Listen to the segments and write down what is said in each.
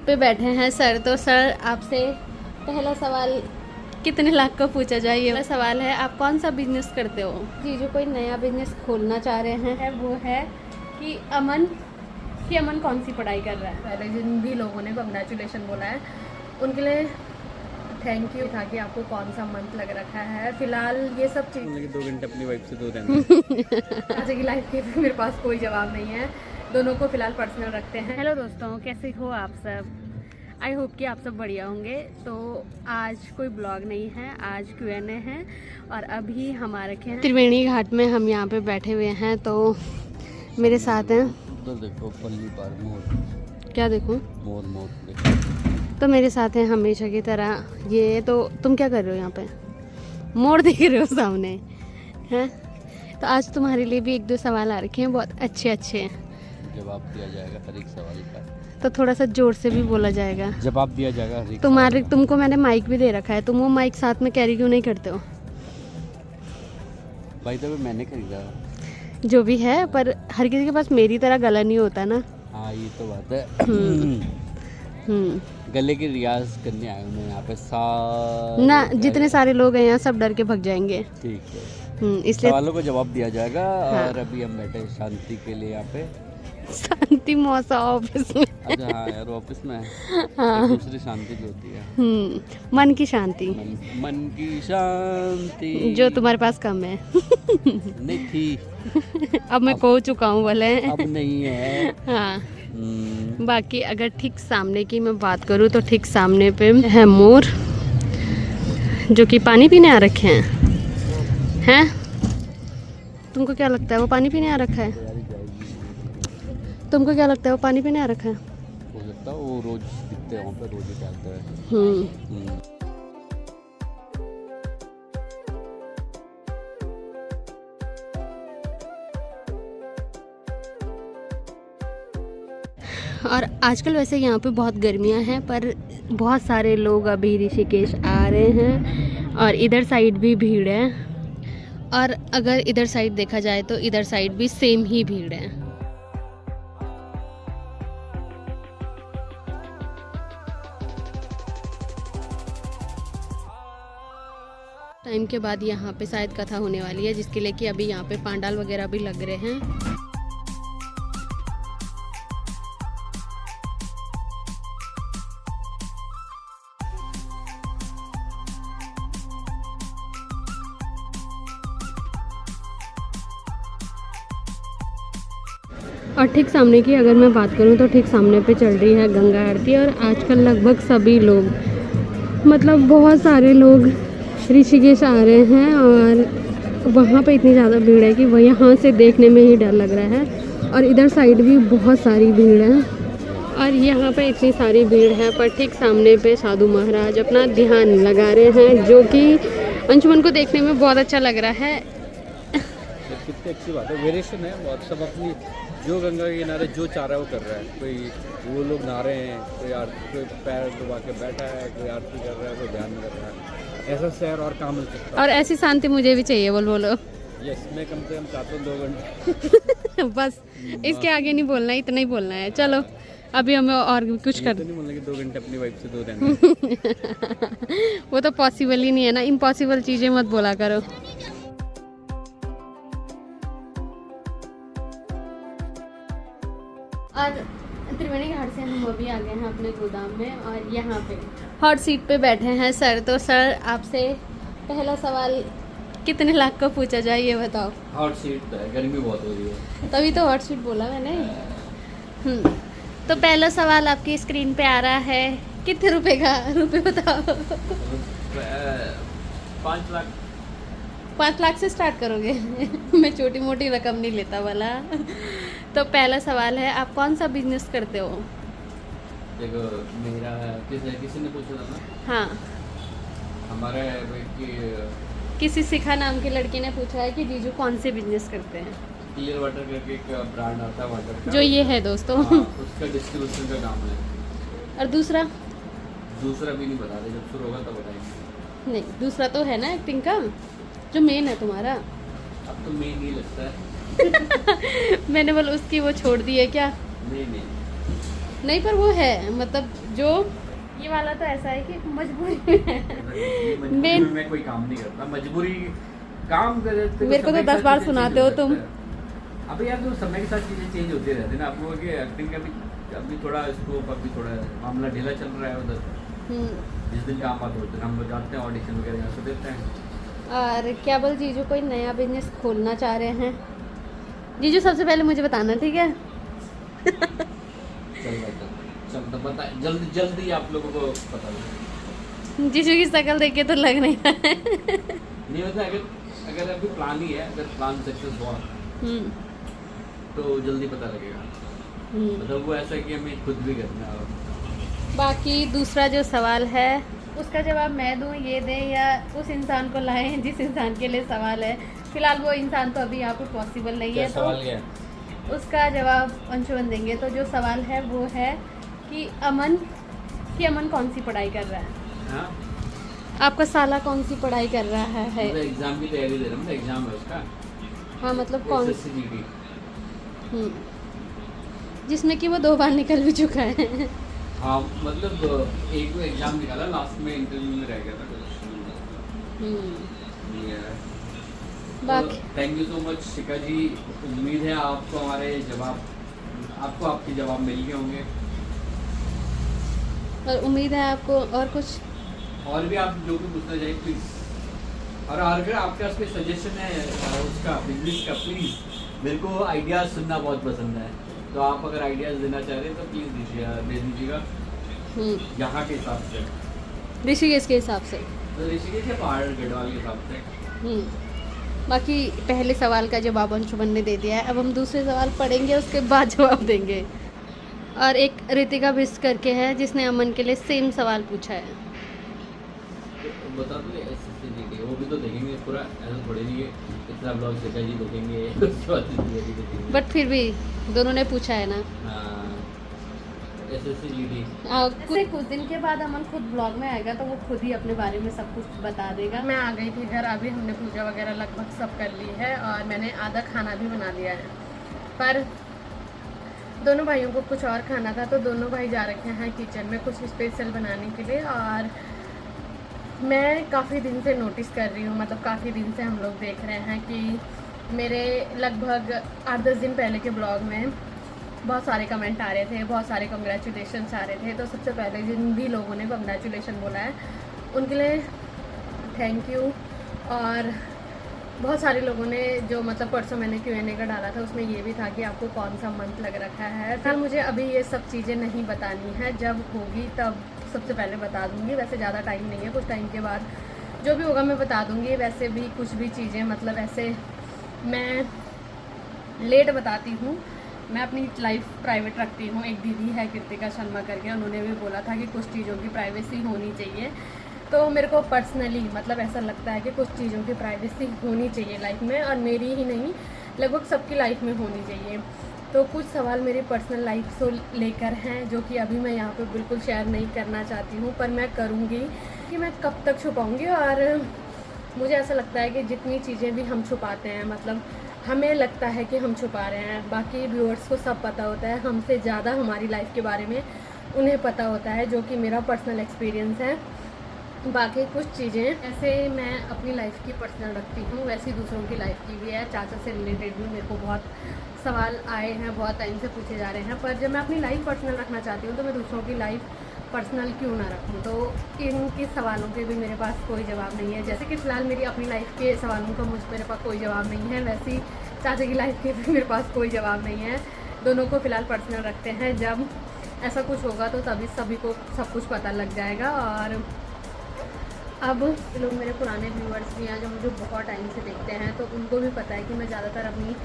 पे बैठे हैं सर। तो सर आपसे पहला सवाल कितने लाख का पूछा जाए? ये सवाल है, आप कौन सा बिजनेस करते हो? जी जो कोई नया बिजनेस खोलना चाह रहे हैं वो है कि अमन कौन सी पढ़ाई कर रहा है? पहले जिन भी लोगों ने कॉन्ग्रेचुलेशन बोला है उनके लिए थैंक यू था कि आपको कौन सा मंथ लग रखा है। फिलहाल ये सब चीज़ 2 घंटे अपनी वाइफ से दूर रहना। आज की लाइफ के मेरे पास कोई जवाब नहीं है, दोनों को फिलहाल पर्सनल रखते हैं। हेलो दोस्तों, कैसे हो आप सब? आई होप कि आप सब बढ़िया होंगे। तो आज कोई ब्लॉग नहीं है, आज Q&A है और अभी हम आ रखे हैं त्रिवेणी घाट में। हम यहाँ पे बैठे हुए हैं तो मेरे साथ हैं, उधर देखो पल्ली पार मोर। क्या देखूं? मोर देखो। तो मेरे साथ हैं हमेशा की तरह ये। तो तुम क्या कर रहे हो यहाँ पे? मोर देख रहे हो सामने हैं? तो आज तुम्हारे लिए भी 1-2 सवाल आ रखे हैं, बहुत अच्छे अच्छे। जवाब दिया जाएगा हर एक सवाल का। तो थोड़ा सा जोर से भी बोला जाएगा। जवाब दिया जाएगा हर एक तुमको मैंने माइक भी दे रखा है, तुम वो माइक साथ में कैरी क्यों नहीं करते हो? भाई तो मैंने खरीदा। जो भी है, पर हर किसी के पास मेरी तरह गला नहीं होता ना। हाँ ये तो बात है। गले की रियाज करने आया हूँ मैं यहाँ पे। ना जितने सारे लोग हैं यहाँ सब डर के भाग जाएंगे। ठीक है, इसलिए सवालों को जवाब दिया जाएगा। हाँ। और अभी हम बैठे शांति के लिए यहाँ पे। शांति मौसा ऑफिस में। अच्छा हाँ यार, ऑफिस में हाँ। दूसरी शांति जो होती है मन की शांति, मन की शांति जो तुम्हारे पास कम है। नहीं थी, अब मैं खो चुका हूँ बोले। अब नहीं है। हाँ। बाकी अगर ठीक सामने की मैं बात करूँ तो ठीक सामने पे है मोर जो कि पानी पीने आ रखे हैं। तुमको क्या लगता है वो पानी पीने आ रखा है? तुमको क्या लगता है वो पानी पीने आ रखा है? हो सकता है वो रोज दिखते हैं वहाँ पे, रोज ही टहलते हैं। और आजकल वैसे यहाँ पे बहुत गर्मियाँ हैं, पर बहुत सारे लोग अभी ऋषिकेश आ रहे हैं और इधर साइड भी भीड़ है। और अगर इधर साइड देखा जाए तो इधर साइड भी सेम ही भीड़ है। टाइम के बाद यहाँ पे शायद कथा होने वाली है, जिसके लिए कि अभी यहाँ पे पंडाल वगैरह भी लग रहे हैं। और ठीक सामने की अगर मैं बात करूं तो ठीक सामने पे चल रही है गंगा आरती। और आजकल लगभग सभी लोग, मतलब बहुत सारे लोग ऋषिकेश आ रहे हैं और वहाँ पे इतनी ज़्यादा भीड़ है कि वह यहाँ से देखने में ही डर लग रहा है। और इधर साइड भी बहुत सारी भीड़ है और यहाँ पे इतनी सारी भीड़ है, पर ठीक सामने पे साधु महाराज अपना ध्यान लगा रहे हैं, जो कि अंशुमन को देखने में बहुत अच्छा लग रहा है। कितनी अच्छी बात है, वेरिएशन है बहुत। सब अपनी जो गंगा के किनारे जो चाह रहा है वो कर रहा है। कोई वो लोग नहा रहे हैं, कोई पैर डुबा के बैठा है, कोई आरती कर रहा है, कोई ध्यान कर रहा है। ऐसा शहर और कहाँ मिल सकता है? और ऐसी शांति मुझे भी चाहिए। बोलो। यस, मैं कम से कम चाहता हूँ 2 घंटे। बस इसके आगे नहीं बोलना है, इतना ही बोलना है। चलो अभी हमें और कुछ कर। तो नहीं बोलना कि 2 घंटे अपनी वाइफ से दूर रहना। वो तो पॉसिबल ही नहीं है ना, इम्पॉसिबल चीज़ें मत बोला करो। और त्रिवेणी घाट से हम अभी आ गए हैं अपने गोदाम में और यहाँ पे हॉट सीट पे बैठे हैं सर। तो सर आपसे पहला सवाल कितने लाख का पूछा जाए ये बताओ। हॉट सीट तो है, गर्मी बहुत हो रही है तभी तो हॉट सीट बोला मैंने। तो पहला सवाल आपकी स्क्रीन पे आ रहा है, कितने रुपए का? रुपए बताओ। 5 लाख। 5 लाख से स्टार्ट करोगे? मैं छोटी मोटी रकम नहीं लेता वाला। तो पहला सवाल है, आप कौन सा बिजनेस करते हो? देखो मेरा किसी ने पूछा था ना। हाँ, हमारे किसी शिखा नाम की लड़की ने पूछा है कि जीजू कौन से बिजनेस करते हैं। क्लियर वाटर करके एक ब्रांड आता है वाटर का, जो ये है दोस्तों। हाँ, उसका डिस्ट्रीब्यूशन का काम है। और दूसरा भी नहीं बता रहे, जब शुरू होगा तब बताएंगे। नहीं, दूसरा तो है ना एक्टिंग का, जो मेन है तुम्हारा। अब तो मेन नहीं लगता है। मैंने बोला उसकी वो छोड़ दी है क्या? नहीं नहीं, पर वो है, मतलब जो ये वाला तो ऐसा है कि मजबूरी में है। मजबूरी में कोई काम नहीं करता, मजबूरी काम करे तो मेरे को तो 10 बार सुनाते हो तुम। अभी यार तो समय के साथ चीजें चेंज होती रहती है ना। आप लोगों के एक्टिंग का भी अभी थोड़ा स्कोप, अभी थोड़ा मामला ढीला चल रहा है उधर। जिस दिन काम आता है उस दिन हम लोग जाते हैं ऑडिशन वगैरह यहाँ से देते हैं। और क्या बोल जीजू कोई नया बिजनेस खोलना चाह रहे हैं? जीजू सबसे पहले मुझे बताना, ठीक है? चल तो पता जल्दी आप लोगों को पता लगे। जीजू की शक्ल देख के तो लग नहीं रहा है। नहीं होता, अगर अभी प्लान ही है, अगर प्लान सक्सेस हुआ तो जल्दी पता लगेगा। मतलब वो ऐसा है कि हमें खुद भी करना है। बाकी दूसरा जो सवाल है उसका जवाब मैं दूं, ये दें, या उस इंसान को लाएं जिस इंसान के लिए सवाल है? फिलहाल वो इंसान तो अभी यहाँ पर पॉसिबल नहीं है, सवाल क्या है? उसका जवाब अंशुमन देंगे। तो जो सवाल है वो है कि अमन कौन सी पढ़ाई कर रहा है? हाँ? आपका साला कौन सी पढ़ाई कर रहा है? एग्जाम की तैयारी दे रहा हूँ, एग्जाम है उसका। हाँ, मतलब कौन? SSCGD। जिसमें कि वो 2 बार निकल भी चुका है। हाँ, मतलब एक वो एग्जाम निकाला, लास्ट में इंटरव्यू में रह गया था। बाकी थैंक यू सो मच शिखा जी। उम्मीद है आपको हमारे जवाब, आपके जवाब मिल गए होंगे। और उम्मीद है आपको और कुछ, और भी आप जो भी पूछना चाहिए प्लीज। और अगर आपके पास कोई सजेशन है उसका बिजनेस का, प्लीज मेरे को आइडियाज सुनना बहुत पसंद है। तो आप अगर आइडियाज देना चाह रहे हैं तो प्लीज दे दीजिएगा यहाँ के हिसाब से, ऋषिकेश के हिसाब से, तो ऋषिकेश या पहाड़ गढ़वाल के हिसाब से। बाकी पहले सवाल का जवाब अंशुमन ने दे दिया है। अब हम दूसरे सवाल पढ़ेंगे, उसके बाद जवाब देंगे। और एक रितिका बिस्ट करके है जिसने अमन के लिए सेम सवाल पूछा है। बता दो SSCGD, वो भी तो देखेंगे पूरा, ऐसा थोड़ी नहीं है इतना ब्लॉग शिखा जी देखेंगे उसके बाद देखेंगे। बट फिर भी दोनों ने पूछा है ना। SSCGD कुछ दिन के बाद अमन खुद ब्लॉग में आएगा तो वो खुद ही अपने बारे में सब कुछ बता देगा। मैं आ गई थी घर, अभी हमने पूजा वगैरह लगभग सब कर ली है और मैंने आधा खाना भी बना लिया है। पर दोनों भाइयों को कुछ और खाना था तो दोनों भाई जा रखे हैं किचन में कुछ स्पेशल बनाने के लिए। और मैं काफ़ी दिन से नोटिस कर रही हूँ, मतलब काफ़ी दिन से हम लोग देख रहे हैं कि मेरे लगभग 8-10 दिन पहले के ब्लॉग में बहुत सारे कमेंट आ रहे थे, बहुत सारे कंग्रेचुलेशंस आ रहे थे। तो सबसे पहले जिन भी लोगों ने कंग्रेचुलेशन बोला है उनके लिए थैंक यू। और बहुत सारे लोगों ने जो मतलब परसों मैंने Q&A का डाला था उसमें ये भी था कि आपको कौन सा मंथ लग रखा है। फिर मुझे अभी ये सब चीज़ें नहीं बतानी है, जब होगी तब सबसे पहले बता दूंगी। वैसे ज़्यादा टाइम नहीं है, कुछ टाइम के बाद जो भी होगा मैं बता दूंगी। वैसे भी कुछ भी चीज़ें मतलब ऐसे मैं लेट बताती हूँ, मैं अपनी लाइफ प्राइवेट रखती हूँ। एक दीदी है कृतिका शर्मा करके, उन्होंने भी बोला था कि कुछ चीज़ों की प्राइवेसी होनी चाहिए। तो मेरे को पर्सनली मतलब ऐसा लगता है कि कुछ चीज़ों की प्राइवेसी होनी चाहिए लाइफ में, और मेरी ही नहीं लगभग सबकी लाइफ में होनी चाहिए। तो कुछ सवाल मेरी पर्सनल लाइफ से लेकर हैं जो कि अभी मैं यहाँ पे बिल्कुल शेयर नहीं करना चाहती हूँ, पर मैं करूँगी कि मैं कब तक छुपाऊँगी। और मुझे ऐसा लगता है कि जितनी चीज़ें भी हम छुपाते हैं, मतलब हमें लगता है कि हम छुपा रहे हैं, बाकी व्यूअर्स को सब पता होता है, हमसे ज़्यादा हमारी लाइफ के बारे में उन्हें पता होता है, जो कि मेरा पर्सनल एक्सपीरियंस है। बाकी कुछ चीज़ें ऐसे मैं अपनी लाइफ की पर्सनल रखती हूँ, वैसे दूसरों की लाइफ की भी है। चाचा से रिलेटेड भी मेरे को बहुत सवाल आए हैं, बहुत टाइम से पूछे जा रहे हैं, पर जब मैं अपनी लाइफ पर्सनल रखना चाहती हूँ तो मैं दूसरों की लाइफ पर्सनल क्यों ना रखूँ। तो इनके सवालों के भी मेरे पास कोई जवाब नहीं है। जैसे कि फ़िलहाल मेरी अपनी लाइफ के सवालों का मेरे पास कोई जवाब नहीं है, वैसे ही चाचा की लाइफ के भी मेरे पास कोई जवाब नहीं है। दोनों को फ़िलहाल पर्सनल रखते हैं, जब ऐसा कुछ होगा तो तभी सभी को सब कुछ पता लग जाएगा। और अब लोग मेरे पुराने व्यूअर्स भी हैं जो मुझे बहुत टाइम से देखते हैं, तो उनको भी पता है कि मैं ज़्यादातर अपनी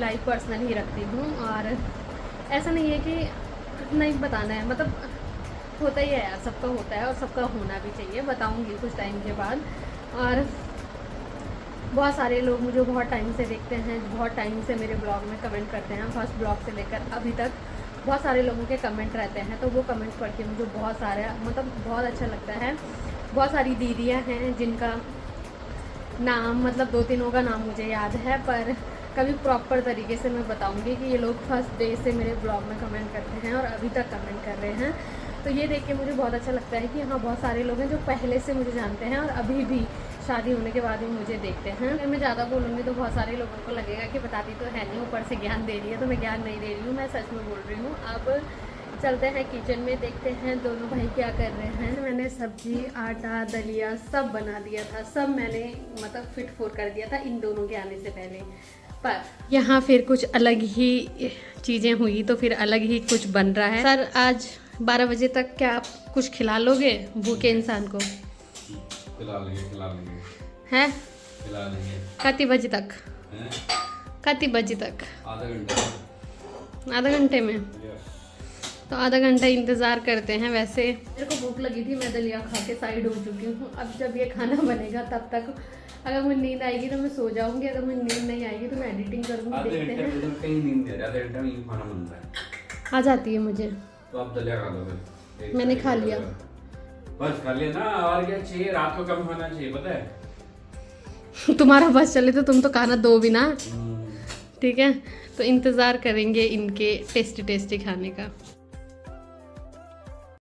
लाइफ पर्सनल ही रखती हूँ। और ऐसा नहीं है कि नहीं बताना है, मतलब होता ही है यार, सबका होता है और सबका होना भी चाहिए। बताऊँगी कुछ टाइम के बाद। और बहुत सारे लोग मुझे बहुत टाइम से देखते हैं, बहुत टाइम से मेरे ब्लॉग में कमेंट करते हैं, फर्स्ट ब्लॉग से लेकर अभी तक बहुत सारे लोगों के कमेंट रहते हैं। तो वो कमेंट पढ़ के मुझे बहुत सारे मतलब बहुत अच्छा लगता है। बहुत सारी दीदियाँ हैं जिनका नाम मतलब 2-3 का नाम मुझे याद है, पर कभी प्रॉपर तरीके से मैं बताऊंगी कि ये लोग फर्स्ट डे से मेरे ब्लॉग में कमेंट करते हैं और अभी तक कमेंट कर रहे हैं। तो ये देख के मुझे बहुत अच्छा लगता है कि हाँ बहुत सारे लोग हैं जो पहले से मुझे जानते हैं और अभी भी शादी होने के बाद भी मुझे देखते हैं। अगर मैं ज़्यादा बोलूँगी तो बहुत सारे लोगों को लगेगा कि बताती तो है नहीं, ऊपर से ज्ञान दे रही है। तो मैं ज्ञान नहीं दे रही हूँ, मैं सच में बोल रही हूँ। अब चलते हैं किचन में, देखते हैं दोनों भाई क्या कर रहे हैं। मैंने सब्जी, आटा, दलिया सब बना दिया था, सब मैंने मतलब फिट फोर कर दिया था इन दोनों के आने से पहले। पर यहाँ फिर कुछ अलग ही चीज़ें हुई, तो फिर अलग ही कुछ बन रहा है। सर आज 12 बजे तक क्या आप कुछ खिला लोगे भूखे इंसान को? खिला लेंगे हैं? खिला लेंगे। कितने बजे तक? कितने बजे तक? आधा घंटे में? तो आधा घंटा इंतज़ार करते हैं। वैसे मेरे को भूख लगी थी, मैं दलिया खा के साइड हो चुकी हूँ। अब जब ये खाना बनेगा तब तक अगर मुझे नींद आएगी तो मैं सो जाऊंगी, अगर मुझे नींद नहीं आएगी तो मैं एडिटिंग करूँगी। देखते हैं। कहीं नींद नहीं आ रही, आधे घंटे में खाना बन रहा है। आ जाती है मुझे। तो आप दलिया खा लो फिर। मैंने खा लिया। बस खा लिया ना, और क्या चाहिए? रात को कम खाना चाहिए, पता है। तुम्हारा बस चले तो तुम तो खाना दो भी ना, ठीक है? तो इंतज़ार करेंगे इनके टेस्टी टेस्टी खाने का।